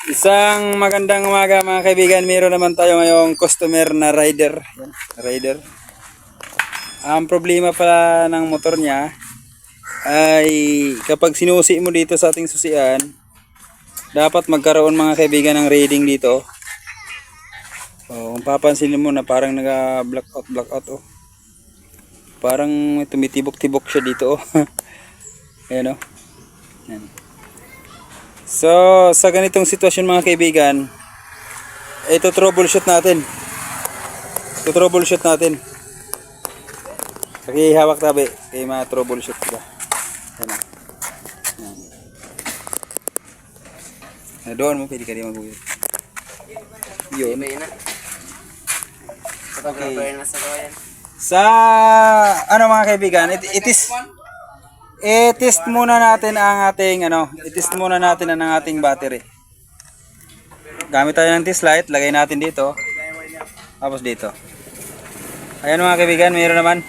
Isang magandang umaga mga kaibigan. Meron naman tayo ngayong customer na rider. Yan, rider. Ang problema pala ng motor niya ay kapag sinusi mo dito sa ating susian, dapat magkaroon mga kaibigan ng reading dito. Kung papansin mo na parang blackout oh. Parang tumitibok-tibok siya dito oh. Ayan oh. Yan. So, sa ganitong sitwasyon mga kaibigan, ito troubleshoot natin. Okay, hawak tabi. Kaya ma-troubleshoot ka. Ayan na. Doon mo, pwede ka rin mag-uwi. Yun. Okay. Sa, ano mga kaibigan, i-test muna natin ang ating battery. Gamit tayo ng test light, lagay natin dito. Tapos dito. Ayan mga kaibigan, mayroon naman.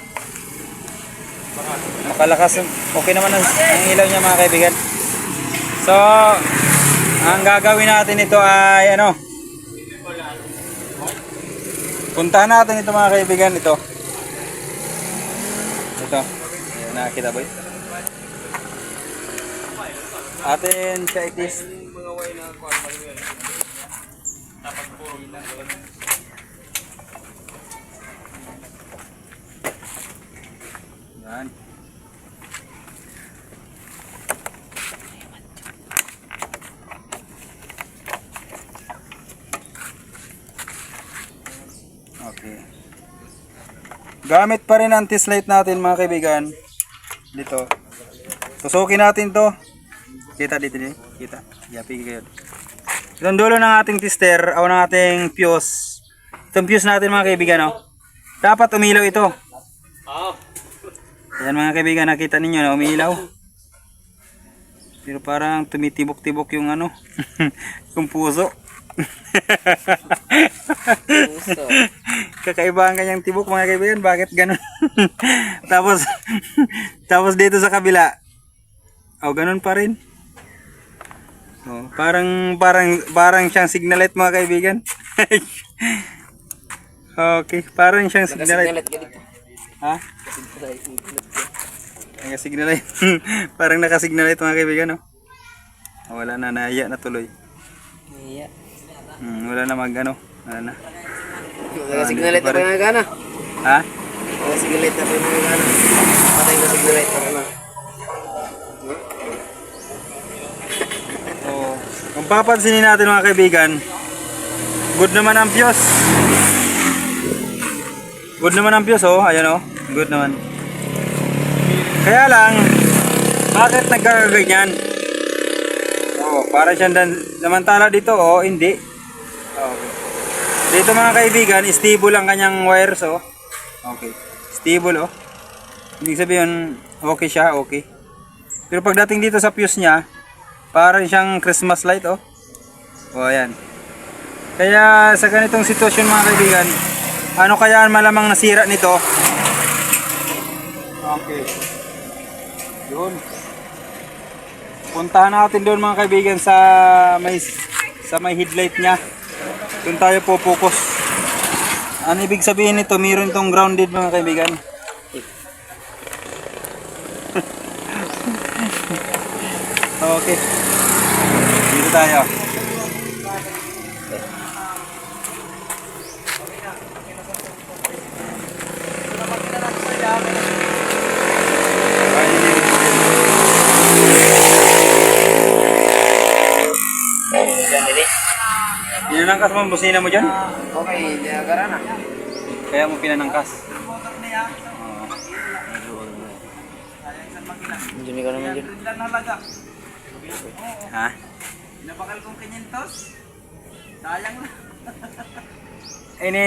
Makalakas, okay naman ang ilaw niya mga kaibigan. So, ang gagawin natin ito ay puntahan natin ito mga kaibigan, ito. Ayan, nakakita boy. Atin siya itis. Yan. Okay. Gamit pa rin ang test light natin mga kaibigan. Dito. Tusukin natin to. Kita dito din. Kita. Yapi kayo. Itong dulo ng ating tester o ng ating fuse. Itong fuse natin mga kaibigan dapat umilaw ito. Ayan mga kaibigan, nakita ninyo na umilaw. Pero parang tumitibok-tibok yung yung puso. Kakaiba ang kanyang tibok mga kaibigan. Bakit ganun? tapos dito sa kabila. Ganun pa rin. Parang siyang signal light mga kaibigan. Okay, parang siyang signal light. Ha? Naka-signal light. Parang naka-signal light mga kaibigan, wala na, naiya na tuloy. Naiya. Wala na wala na. Naka-signal light na pa yung gana. Ha? Naka-signal light na pa yung gana. Patay na signal light na. Kung papansinin natin mga kaibigan, good naman ang fuse. Ayan good naman. Kaya lang, bakit nagkakaganyan? Para siyang samantala dito, hindi. Okay. Dito mga kaibigan, stable ang kanyang wires, Okay. Stable, Ibig sabihin, okay siya, okay. Pero pagdating dito sa fuse niya, parang siyang Christmas light, ayan. Kaya sa ganitong sitwasyon mga kaibigan, ano kaya malamang nasira nito? Okay. Yun. Puntahan natin doon mga kaibigan sa may headlight niya. Doon tayo po-focus. Ano ibig sabihin nito? Meron itong grounded mga kaibigan. Okay. Dito tayo. Pinanangkas mo ang busina mo dyan? Okay, hindi agara na. Kaya mo pinanangkas. Hindi ka naman dyan. Ha? Napakal kong 500. Sayang na. Ini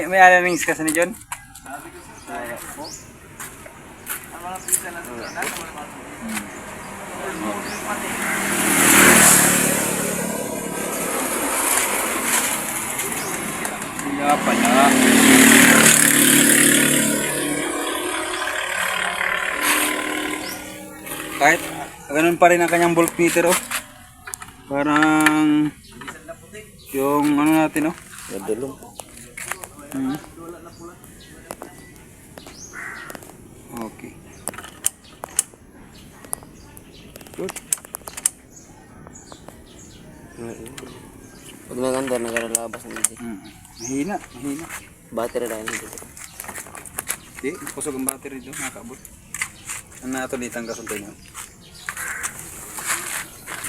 may alarmings kasi ni John? Sabi ko sayang po. Ang mga pisa na sulat na mga Kaya pala. Kahit ganun pa rin ang kanyang voltmeter, oh. Parang Yung ano natin, oh. Madulong. Hmm. Okay. Good. Pag naganda, naglalabas ng hindi. Mahina, mahina. Battery lang hindi. Okay, kusog ang battery doon, nakakaabot. Ang natulitan kasantay nyo.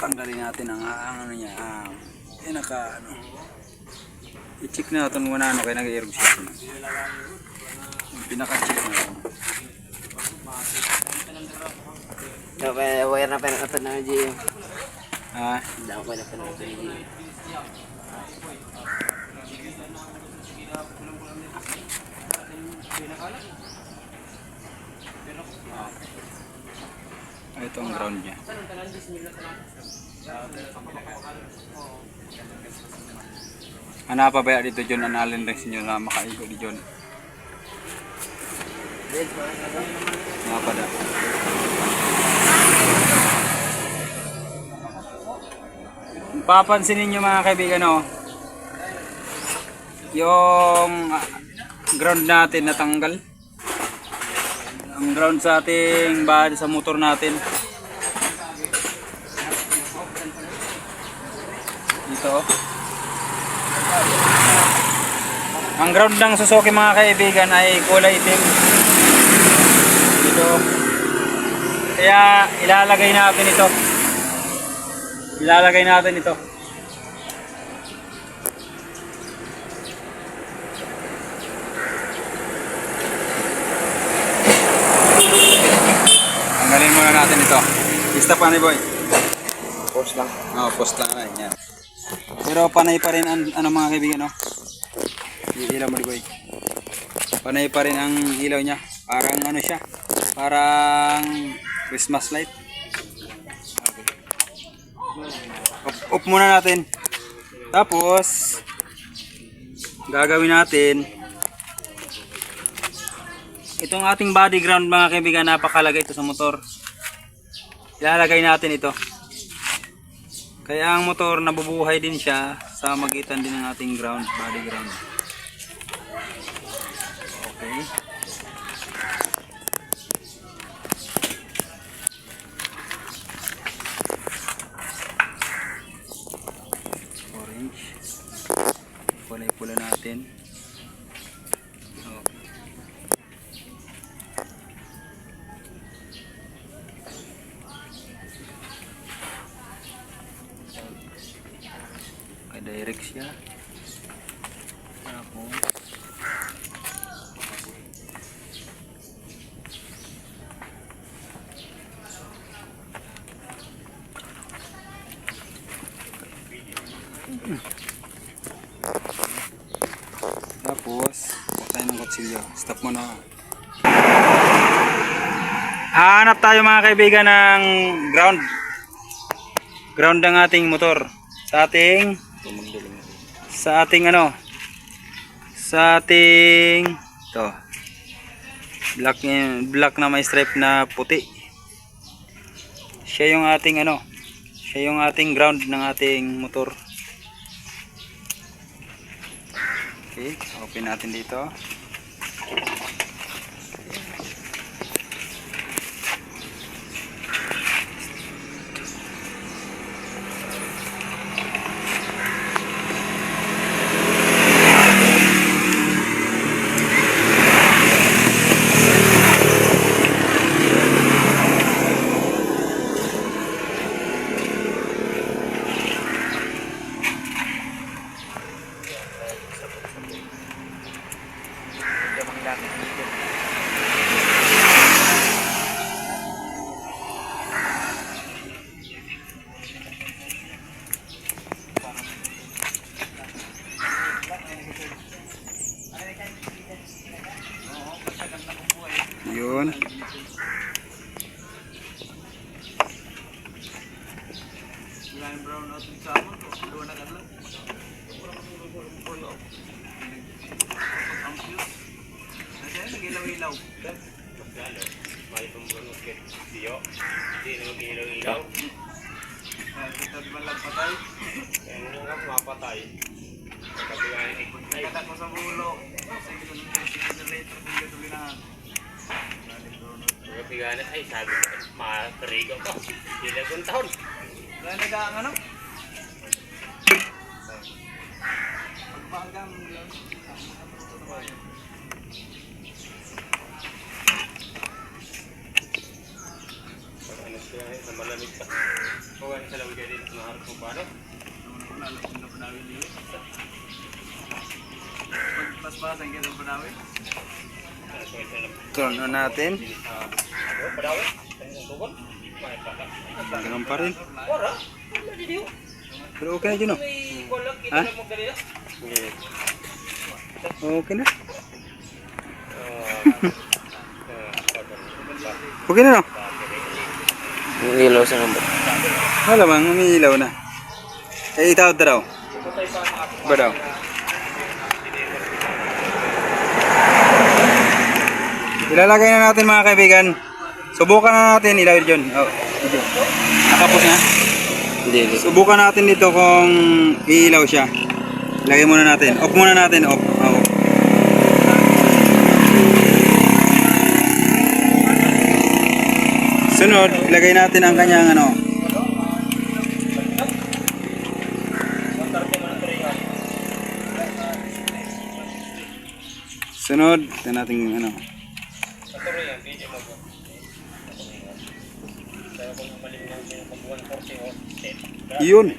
Tanggalin natin ang ano niya. Ano. I-check natin muna ano kaya nag-airog siya. Yung pinaka-check natin. Wire na pinakatad ng GM. Ah, Hindi ako pinakatad ng GM. ito ang ground niya. Ano pa ba dito John? Ang alin rin sinyo na makaigo di John? Ano pa da? Papansin ninyo mga kaibigan, oh, yung ground natin natanggal. Ang ground sa ating body sa motor natin. Dito. Ang ground ng Suzuki mga kaibigan ay kulay itim. Dito. Kaya ilalagay natin ito. Ilalagay natin ito. Tanggalin muna natin ito. Stop pa ni boy. Post lang. Post lang na yan. Pero panay pa rin ang ano mga kaibigan, no? Ilaw mo ni boy. Panay pa rin ang ilaw niya. Parang ano siya? Parang Christmas light. Off muna natin. Tapos gagawin natin itong ating body ground mga kaibigan, napakalaga ito sa motor. Ilalagay natin ito. Kaya ang motor nabubuhay din siya sa magitan din ng ating ground, body ground. Okay. Orange. Pula-pula natin. Okay. Direct siya. Tapos huwag tayo ng kutsilyo. Stop mo na. Hanap tayo mga kaibigan ng ground ng ating motor sa ating ano, sa ating to black na may stripe na puti. Siya yung ating ano, siya yung ating ground ng ating motor. Okay, open natin dito. Yun. Kata ko sa bulo. Kasi generator din gatuloy na. Kapiganan ay sabi ko, makakarigaw ko. Ilagong taon. Kaya nag-aang ano? Pagbagang lang. Ano siya sa malamig pa. Kung ano sa lamig ka din, maharap mo pa, no? Pagpaspasan ka ng panawin. Turn on natin. Padawi, ang tugon. May pata. Ganun pa rin. Wala, wala didiyo. Pero okay na dyan, oh. May kulang, kita Ha? lang mo kanina. Okay na. Okay na, no? Yung ilaw sa number. Wala bang, umiilaw na. Eh, itawad na raw. Ba daw? Ilalagay na natin mga kaibigan. Subukan na natin ilawid dyan. Oh, dito. Nakapos na. Hindi. Subukan natin dito kung iilaw siya. Lagay muna natin. Off muna natin. Off. Ah, off. Sunod, ilagay natin ang kanyang ano. Sunod, ito natin ano. Yun.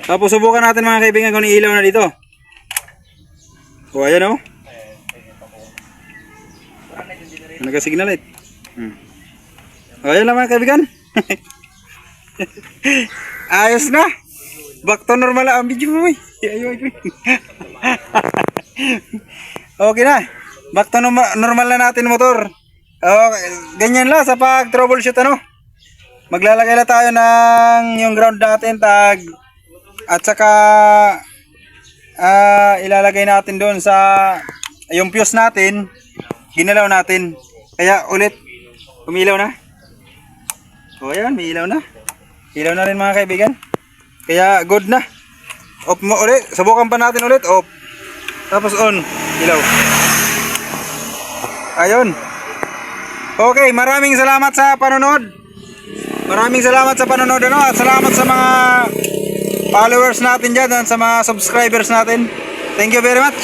Tapos subukan natin mga kaibigan kung ilaw na dito. O ayan o. Nagka-signal light. O ayan lang mga kaibigan. Ayos na. Back to normal ang video mo. Ayun. Okay na. Back to normal na natin motor. Okay, ganyan lang sa pag-troubleshoot ano. Maglalagay na tayo ng yung ground natin tag at saka ilalagay natin doon sa yung fuse natin. Ginalaw natin. Kaya ulit umilaw na. O ayan, may ilaw na. Ilaw na rin mga kaibigan. Kaya good na. Off mo ulit. Subukan pa natin ulit. Off. Tapos on. Ilaw. Ayun. Okay, maraming salamat sa panonood. Maraming salamat sa panonood ano, at salamat sa mga followers natin dyan at sa mga subscribers natin. Thank you very much.